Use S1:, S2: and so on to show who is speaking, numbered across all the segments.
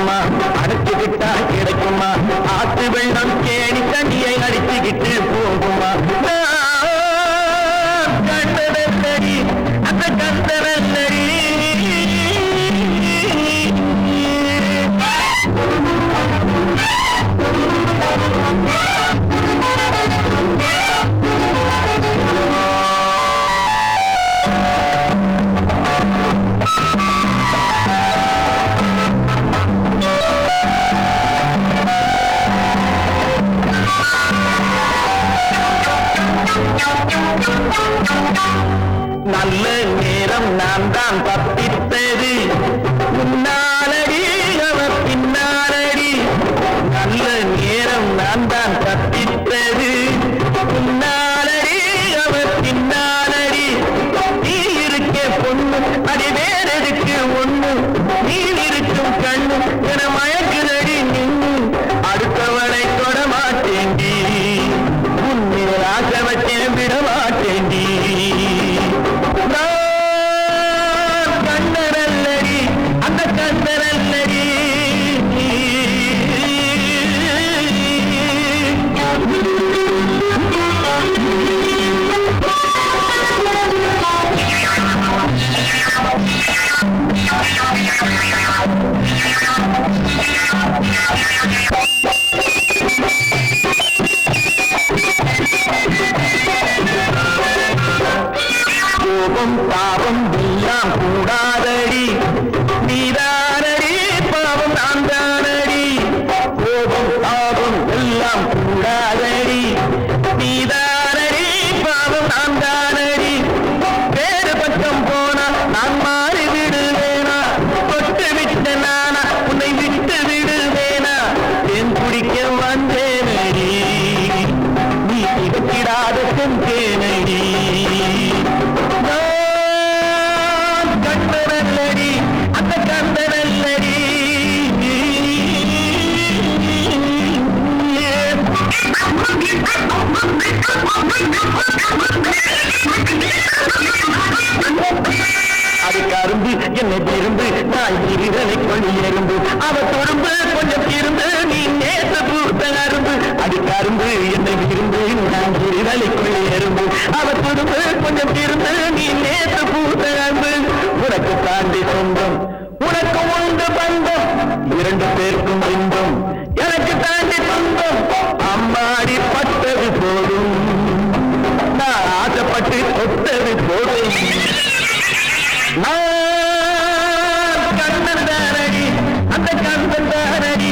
S1: கிடைக்குமா? அடைச்சுக்கிட்டா கிடைக்குமா? ஆத்து வெள்ளம் கேணி தண்ணியை அடிச்சுக்கிட்டு போகுமா? கண்டதல்லடி அந்த கண்டதல்லடி நல்ல நேரம் நான் தான் தப்பித்தது முன்னாலடி அவர் பின்னாலடி. நல்ல நேரம் நான் தான் தப்பித்தது முன்னாலடி அவர் பின்னாலடி. நீ இருக்க பொண்ணு அடி வேறெடுக்கு ஒண்ணு, நீ இருக்கும் கண்ணு என மயக்குதடி நின்று. அடுத்தவனை தொட மாட்டேண்டி, உன்மேல் ஆசை வச்சேன் விட மாட்டேண்டி. கண்டரல்லடி அந்த கண்டரல்லடி கோபம் பாவம் எல்லாம் கூடாதடி, நீதானடி பாவம் நான் தானடி. கோபம் பாவம் எல்லாம் கூடாதடி, நீதானடி பாவம் நான் தானடி. வேறு பக்கம் போனா நான் மாறி விடுவேனா? தொட்டு விட்ட நானா உன்னை விட்டு விடுவேனா? என் குடிக்க வந்தேனடி, நீ திகத்திடாத செஞ்சேனடி. கண்டனல்லடி அந்த கண்டனல்லடி அது கரும்பு என்னை விரும்பு, நான் இருதலை கொள்ளி எறும்பு. அவ துரும்பு கொஞ்சம் திரும்பு, நீ நேச பூத்த அரும்பு. அது கரும்பு என்னை விரும்பு, நான் இருதலை கொள்ளி எறும்பு. அவ துரும்பு கொஞ்சம் திரும்பு, நீ நேச பூத்த அரும்பு. உனக்கு தாண்டி சொந்தம் உனக்கு உண்டு பந்தம், இரண்டு பேருக்கும் இன்பம் எனக்கு தாண்டி சொந்தம். அம்மாடி பட்டது போதும், நான் ஆசைப்பட்டு தொட்டது போதும். கண்ணன் தானடி அந்த கண்ணன் தானடி,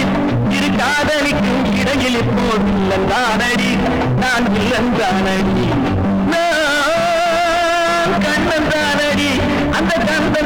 S1: இரு காதலிக்கும் இடையில் இப்போது இல்லந்தானடி, நான் இல்லந்தானடி. கண்ணன் தானடி அந்த கண்ணன்